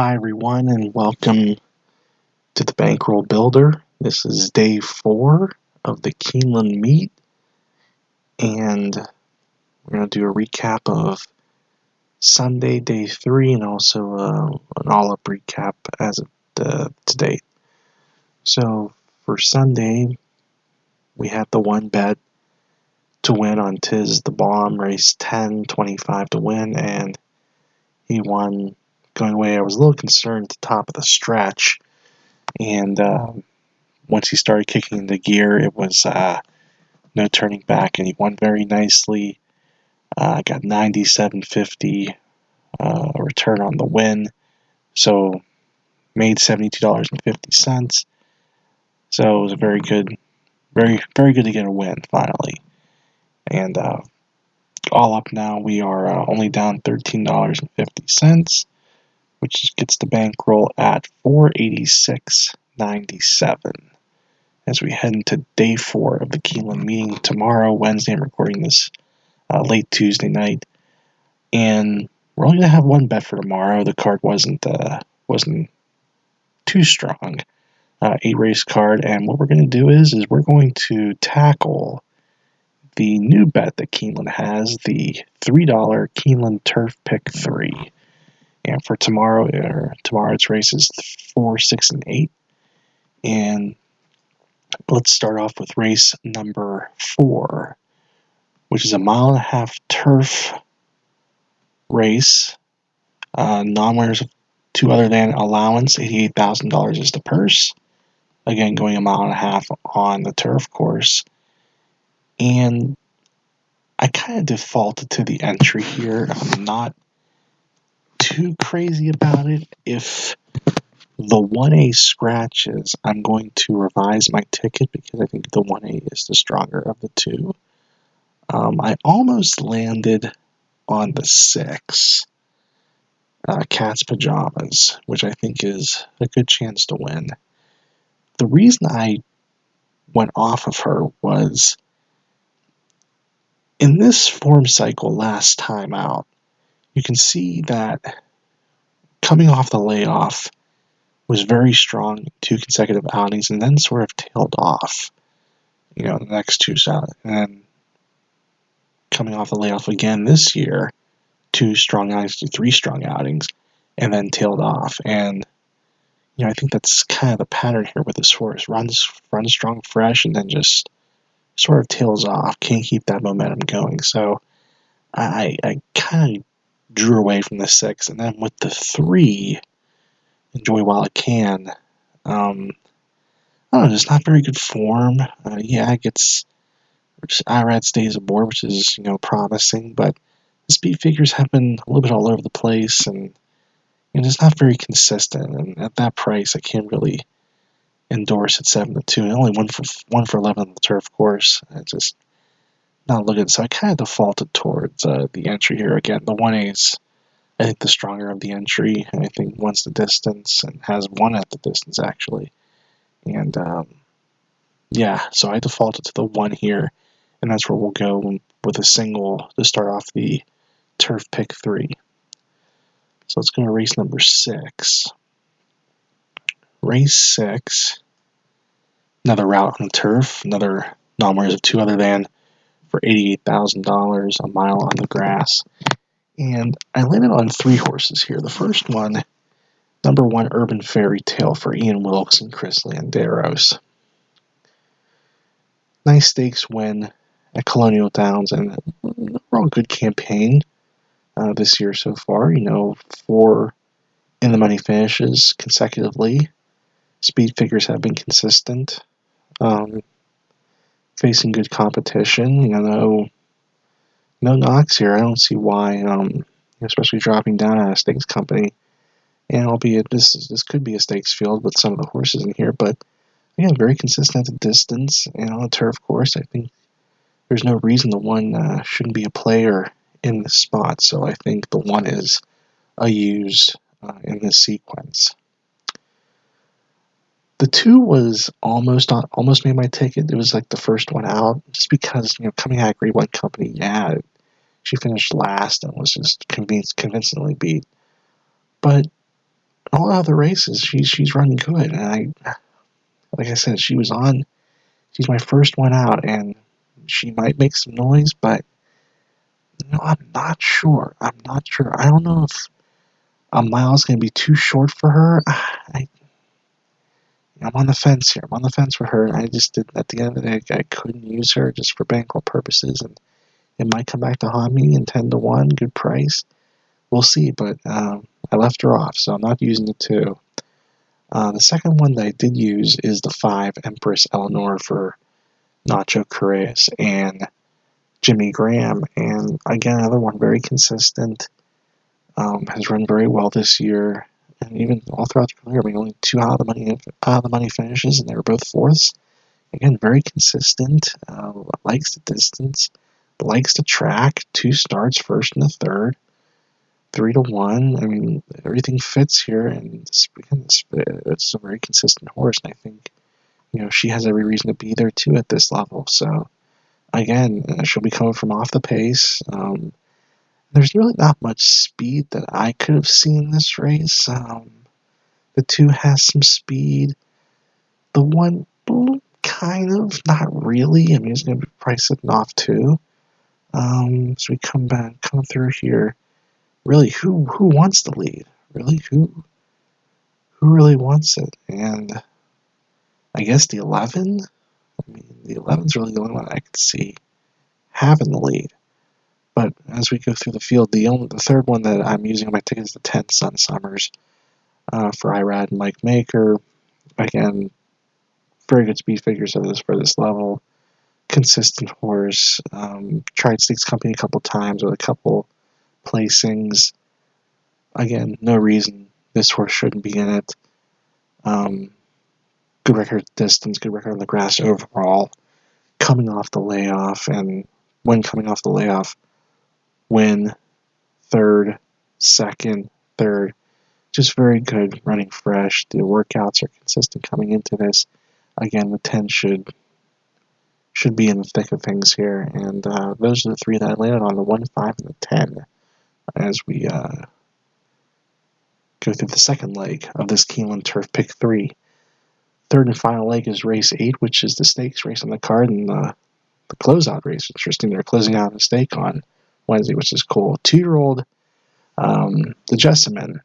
Hi, everyone, and welcome to the Bankroll Builder. This is day 4 of the Keeneland meet, and we're going to do a recap of Sunday, day 3, and also an all-up recap as of to date. So, for Sunday, we had the one bet to win on Tiz the Bomb, race 10, 25 to win, and he won going away. I was a little concerned at the top of the stretch, and once he started kicking into gear, it was no turning back, and he won very nicely. Got 97.50 return on the win, so made $72.50. So it was a very good, very good to get a win finally. And all up now, we are only down $13.50, which gets the bankroll at $486.97. As we head into day 4 of the Keeneland meeting tomorrow, Wednesday. I'm recording this late Tuesday night, and we're only going to have one bet for tomorrow. The card wasn't too strong, 8-race card, and what we're going to do is we're going to tackle the new bet that Keeneland has, the $3 Keeneland Turf Pick 3. And for tomorrow's races 4, 6, and 8, and let's start off with race number 4, which is a 1.5-mile turf race. Non-winners of 2 other than allowance, $88,000 is the purse. Again, going 1.5 miles on the turf course. And I kind of defaulted to the entry here. I'm not too crazy about it. If the 1A scratches, I'm going to revise my ticket because I think the 1A is the stronger of the two. I almost landed on the 6, Cat's Pajamas, which I think is a good chance to win. The reason I went off of her was in this form cycle last time out, you can see that coming off the layoff was very strong in 2 consecutive outings and then sort of tailed off, the next 2 shots. And then coming off the layoff again this year, 2 strong outings to 3 strong outings, and then tailed off. And I think that's kind of the pattern here with this horse. Runs strong, fresh, and then just sort of tails off. Can't keep that momentum going. So I kind of drew away from the 6, and then with the 3, Enjoy While It Can. I don't know, just not very good form. It gets IRAD stays aboard, which is promising, but the speed figures have been a little bit all over the place, and it's not very consistent. And at that price, I can't really endorse at 7-2. And only one for 11 on the turf course. It's just not looking. So I kind of defaulted towards the entry here again. The 1A's, I think, the stronger of the entry, and I think wants the distance and has won at the distance actually. And so I defaulted to the 1 here, and that's where we'll go with a single to start off the turf pick 3. So let's go to race number 6. Race 6, another route on the turf, another non-winners of 2 other than for $88,000, a mile on the grass. And I landed on 3 horses here. The first one, number 1, Urban Fairy Tale for Ian Wilkes and Chris Landeros. Nice stakes win at Colonial Downs, and overall good campaign this year so far. 4 in the money finishes consecutively. Speed figures have been consistent. Facing good competition. No knocks here. I don't see why. Especially dropping down at a stakes company. And albeit this could be a stakes field with some of the horses in here, but again, very consistent at the distance and on a turf course. I think there's no reason the 1 shouldn't be a player in this spot. So I think the 1 is a use in this sequence. The 2 was almost made my ticket. It was like the first one out, just because coming out of Grade 1 Company, she finished last and was just convincingly beat. But all other races, she's run good. And like I said, she's my first one out, and she might make some noise, but I'm not sure. I don't know if a mile's going to be too short for her. I'm on the fence here. I'm on the fence for her. I just did at the end of the day, I couldn't use her just for bankroll purposes, and it might come back to haunt me. And 10-1, good price. We'll see. But I left her off, so I'm not using the 2. The second one that I did use is the 5 Empress Eleanor for Nacho Correas and Jimmy Graham. And again, another one very consistent. Has run very well this year, and even all throughout the career, only 2 out of the money finishes, and they were both fourths. Again, very consistent. Likes the distance, likes the track. 2 starts, first and the third, 3-1. Everything fits here, and it's a very consistent horse. And I think she has every reason to be there too at this level. So again, she'll be coming from off the pace. There's really not much speed that I could have seen in this race. The 2 has some speed. The 1, kind of, not really. It's going to be probably sitting off too. So we come through here. Really, who wants the lead? Really, who really wants it? And I guess the 11. The 11's really the only one I could see having the lead. But as we go through the field, the third one that I'm using on my ticket is the 10 Sun Summers for IRAD and Mike Maker. Again, very good speed figures for this level. Consistent horse. Tried Stakes Company a couple times with a couple placings. Again, no reason this horse shouldn't be in it. Good record distance, good record on the grass overall. Coming off the layoff, and when coming off the layoff, win third, second, third. Just very good running fresh. The workouts are consistent coming into this. Again, the 10 should be in the thick of things here. And those are the 3 that I landed on, the 1, 5, and the 10, as we go through the second leg of this Keeneland Turf Pick 3. Third and final leg is race 8, which is the stakes race on the card, and the closeout race. Interesting, they're closing out a stake on Wednesday, which is cool. 2-year-old, the Jessamine,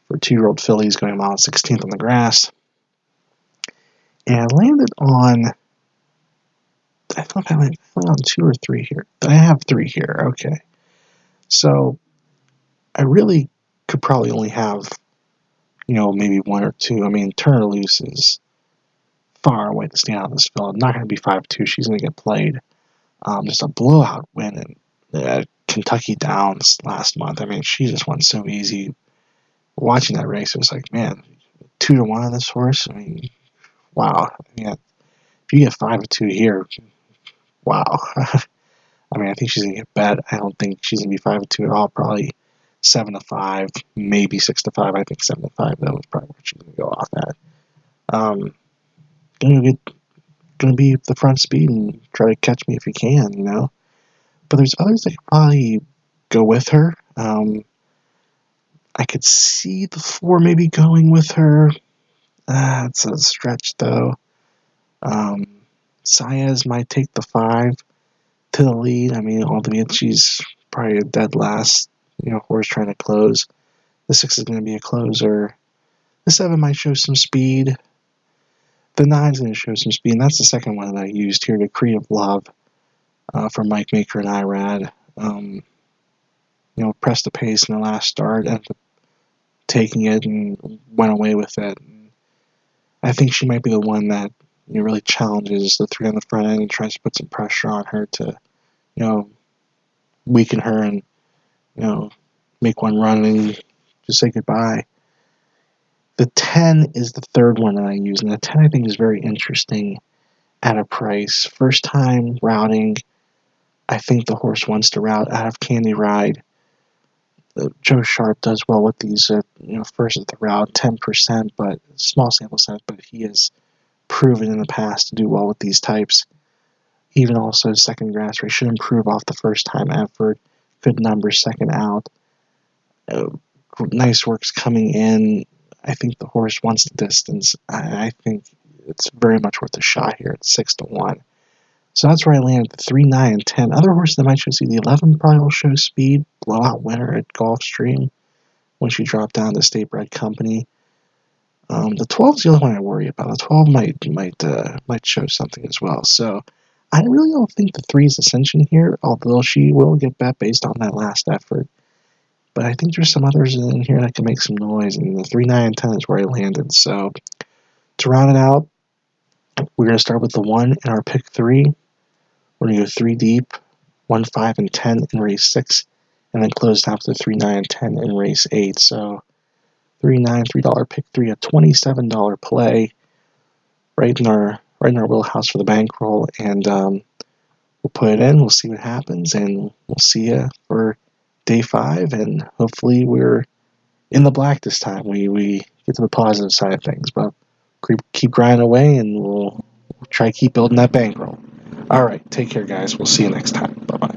for 2-year-old fillies going a mile 16th on the grass. And I landed on, I thought I landed on 2 or 3 here. I have 3 here, okay. So I really could probably only have, maybe 1 or 2. Turner Loose is far away to stand out in this field. Not going to be 5-2. She's going to get played. Just a blowout win in Kentucky Downs last month. She just won so easy. Watching that race, it was like, man, 2-1 on this horse. Wow. If you get 5-2 here, wow. I think she's going to get bet. I don't think she's going to be 5-2 at all. Probably 7-5, maybe 6-5. I think 7-5, though, is probably what she's going to go off at. Going to be the front speed and try to catch me if you can, But there's others that could probably go with her. I could see the 4 maybe going with her. It's a stretch, though. Saez might take the 5 to the lead. Albeit she's probably a dead last, horse trying to close. The 6 is going to be a closer. The 7 might show some speed. The 9 is going to show some speed, and that's the second one that I used here, the Creative Love for Mike Maker and IRAD. Pressed the pace in the last start, ended up taking it and went away with it. And I think she might be the one that really challenges the 3 on the front end and tries to put some pressure on her to, weaken her and, make one run and just say goodbye. The 10 is the third one that I use, and the 10 I think is very interesting at a price. First time routing. I think the horse wants to route out of Candy Ride. Joe Sharp does well with these, first at the route, 10%, but small sample size, but he has proven in the past to do well with these types. Even also second grass race should improve off the first time effort. Good numbers second out. Nice works coming in. I think the horse wants the distance. I think it's very much worth a shot here at 6-1. So that's where I land at 3, 9, and 10. Other horses that might show speed, the 11 probably will show speed. Blowout winner at Gulfstream once you drop down to State Bred Company. The 12 is the only one I worry about. The 12 might show something as well. So I really don't think the 3 is Ascension here, although she will get bet based on that last effort. But I think there's some others in here that can make some noise, and the 3, 9, and 10 is where I landed. So to round it out, we're going to start with the 1 in our pick 3. We're going to go 3 deep, 1, 5, and 10 in race 6, and then close out with 3, 9, and 10 in race 8. So 3, 9, $3 pick 3, a $27 play, right in our wheelhouse for the bankroll, and we'll put it in. We'll see what happens, and we'll see you for day 5, and hopefully we're in the black this time. We get to the positive side of things, but keep grinding away, and we'll try to keep building that bankroll. All right, take care, guys. We'll see you next time. Bye-bye.